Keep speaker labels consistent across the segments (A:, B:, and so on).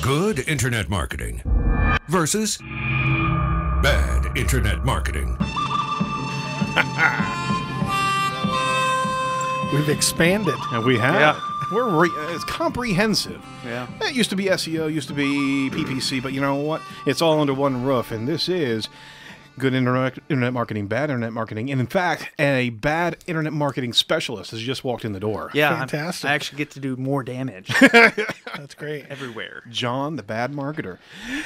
A: good internet marketing versus bad internet marketing.
B: We've expanded.
C: And we have.
D: Yeah.
C: It's comprehensive.
D: Yeah.
C: It used to be SEO, used to be PPC, but you know what? It's all under one roof, and this is good internet marketing, bad internet marketing, and in fact, a bad internet marketing specialist has just walked in the door.
D: Yeah,
B: Fantastic.
D: I actually get to do more damage
B: That's great.
D: everywhere.
C: John, the bad marketer.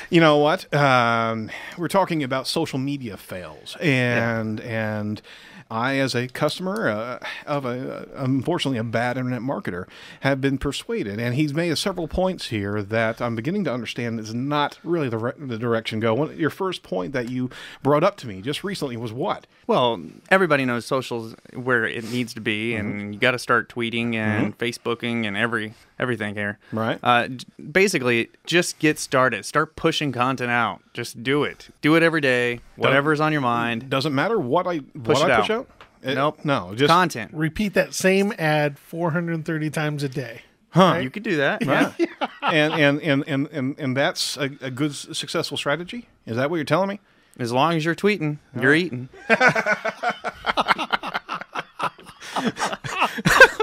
C: You know what? We're talking about social media fails, and I, as a customer of unfortunately a bad internet marketer, have been persuaded, and he's made several points here that I'm beginning to understand is not really the direction go. Your first point that you brought up to me just recently was what?
D: Well, everybody knows social's where it needs to be, and you got to start tweeting and Facebooking and everything here.
C: Right.
D: Basically, just get started. Start pushing content out. Just do it. Do it every day. Whatever's on your mind.
C: Doesn't matter what I
D: Push it
C: push
D: out.
C: out?
D: Nope.
C: No, just
D: Content.
B: Repeat that same ad 430 times a day.
C: Huh.
D: You could do that.
C: Right. and that's a good successful strategy? Is that what you're telling me?
D: As long as you're tweeting, you're eating.
C: I'm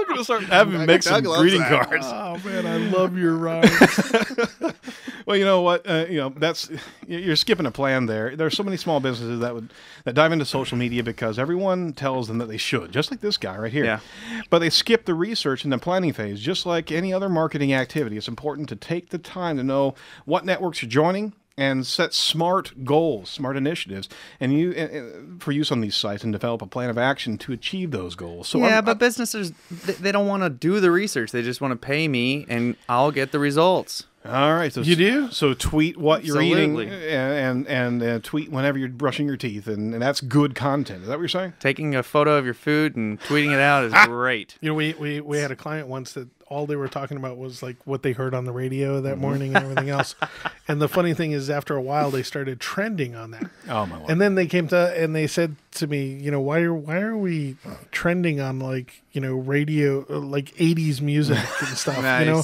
C: gonna start having make some greeting cards.
B: Oh man, I love your rhymes.
C: Well, you know what? That's you're skipping a plan there. There's so many small businesses that dive into social media because everyone tells them that they should, just like this guy right here.
D: Yeah.
C: But they skip the research and the planning phase, just like any other marketing activity. It's important to take the time to know what networks you're joining and set smart goals, smart initiatives, and for use on these sites, and develop a plan of action to achieve those goals. So
D: But businesses, they don't want to do the research. They just want to pay me, and I'll get the results.
C: All right, so
B: You do?
C: So tweet what you're
D: Absolutely.
C: eating, and tweet whenever you're brushing your teeth, and that's good content. Is that what you're saying?
D: Taking a photo of your food and tweeting it out is great.
B: You know, we had a client once that all they were talking about was like what they heard on the radio that morning and everything else. And the funny thing is, after a while, they started trending on that.
C: Oh my Lord.
B: And then they came to and they said to me, you know, why are we trending on like, you know, radio, like 80s music and stuff,
D: Nice.
B: you know?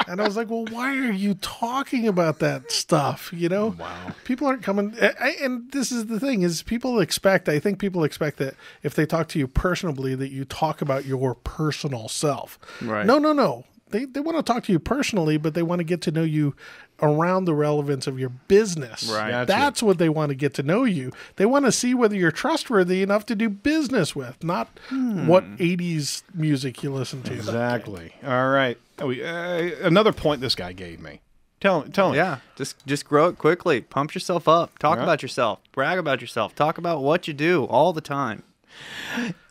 B: And I was like, well, why are you talking about that stuff? You know,
C: Wow.
B: People aren't coming. And this is the thing is I think people expect that if they talk to you personally, that you talk about your personal self.
D: Right.
B: No. They want to talk to you personally, but they want to get to know you around the relevance of your business.
D: Right.
C: Gotcha.
B: That's what they want to get to know you. They want to see whether you're trustworthy enough to do business with, not what 80s music you listen to.
C: Exactly. All right. Another point this guy gave me. Tell me.
D: Yeah, just grow it quickly. Pump yourself up. Talk
C: Yeah.
D: about yourself. Brag about yourself. Talk about what you do all the time.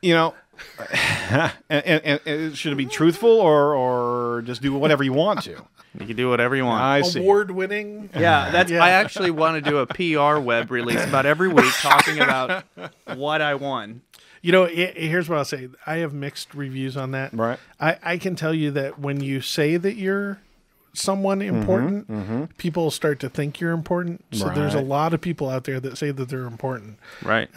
C: You know, and should it be truthful or just do whatever you want to?
D: You can do whatever you want.
C: I see.
B: Award-winning.
D: Yeah, that's.
B: Yeah.
D: I actually want to do a PR web release about every week talking about what I won.
B: You know, here's what I'll say. I have mixed reviews on that.
C: Right.
B: I can tell you that when you say that you're someone important, people start to think you're important. So there's a
C: Right.
B: lot of people out there that say that they're important.
D: Right.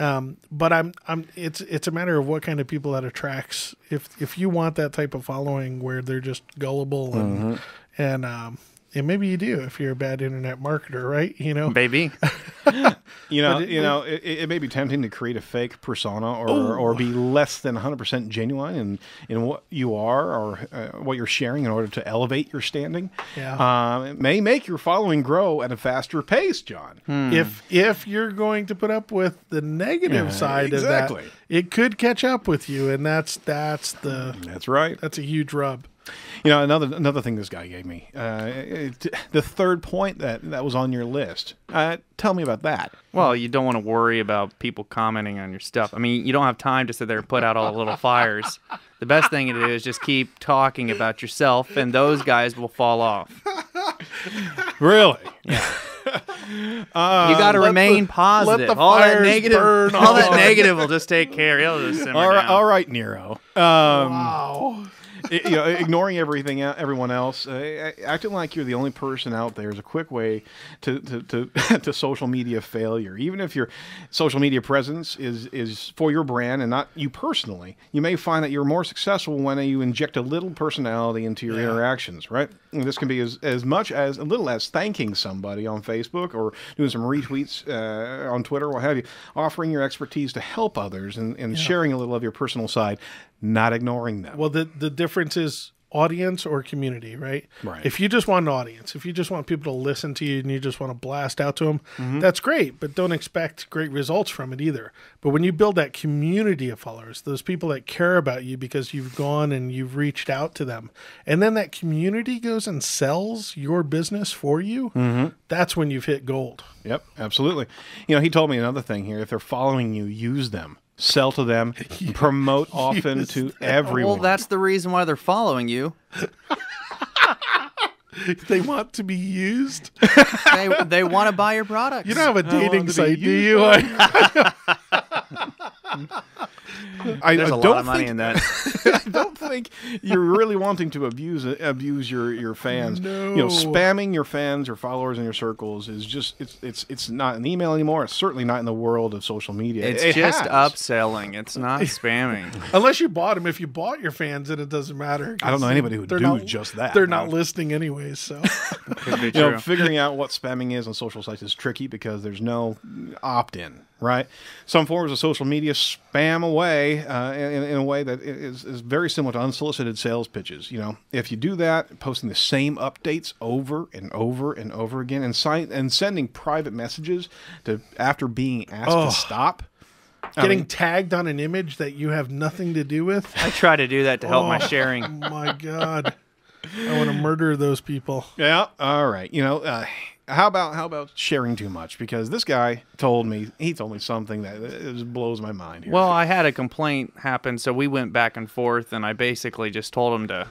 B: But it's a matter of what kind of people that attracts. If you want that type of following where they're just gullible and maybe you do if you're a bad internet marketer, right? You know,
D: Baby.
C: It may be tempting to create a fake persona or be less than 100% genuine in what you are or what you're sharing in order to elevate your standing.
B: Yeah.
C: It may make your following grow at a faster pace, John.
B: If you're going to put up with the negative side
C: exactly.
B: of that, it could catch up with you, and that's
C: That's right.
B: a huge rub.
C: You know, another thing this guy gave me, the third point that was on your list. Tell me about that.
D: Well, you don't want to worry about people commenting on your stuff. I mean, you don't have time to sit there and put out all the little fires. The best thing to do is just keep talking about yourself, and those guys will fall off.
C: Really?
D: You got to remain positive.
B: let the
D: All that
B: fires
D: negative,
B: burn
D: all that
B: on.
D: negative will just take care. It'll just simmer down.
C: All right, Nero.
B: Wow.
C: Ignoring everyone else, acting like you're the only person out there is a quick way to social media failure. Even if your social media presence is for your brand and not you personally, you may find that you're more successful when you inject a little personality into your interactions, right? And this can be as much as a little as thanking somebody on Facebook or doing some retweets on Twitter, what have you, offering your expertise to help others and sharing a little of your personal side, not ignoring them.
B: Well, the difference is audience or community, right?
C: Right.
B: If you just want an audience, if you just want people to listen to you and you just want to blast out to them, that's great, but don't expect great results from it either. But when you build that community of followers, those people that care about you because you've gone and you've reached out to them, and then that community goes and sells your business for you, that's when you've hit gold.
C: Yep, absolutely. He told me another thing here. If they're following you, use them. Sell to them, promote often to everyone.
D: Well, that's the reason why they're following you.
B: They want to be used.
D: They want to buy your products.
B: You don't have a dating site, do you?
D: There's a lot of money in that.
C: I don't think you're really wanting to abuse your fans.
B: No.
C: Spamming your fans or followers in your circles is just it's not an email anymore. It's certainly not in the world of social media.
D: It's just upselling. It's not spamming.
B: Unless you bought them. If you bought your fans, then it doesn't matter.
C: I don't know anybody who would do just that.
B: They're not listening anyways. So
D: Could be true.
C: Figuring out what spamming is on social sites is tricky because there's no opt-in. Right? Some forms of social media spam away in a way that is very similar to unsolicited sales pitches. If you do that, posting the same updates over and over and over again and sending private messages after being asked to stop.
B: Getting tagged on an image that you have nothing to do with.
D: I try to do that to help my sharing.
B: Oh, my God. I want to murder those people.
C: Yeah. All right. How about sharing too much? Because this guy told me something that just blows my mind here.
D: Well, I had a complaint happen, so we went back and forth, and I basically just told him to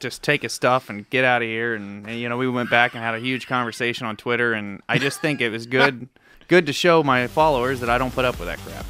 D: just take his stuff and get out of here. And we went back and had a huge conversation on Twitter, and I just think it was good to show my followers that I don't put up with that crap.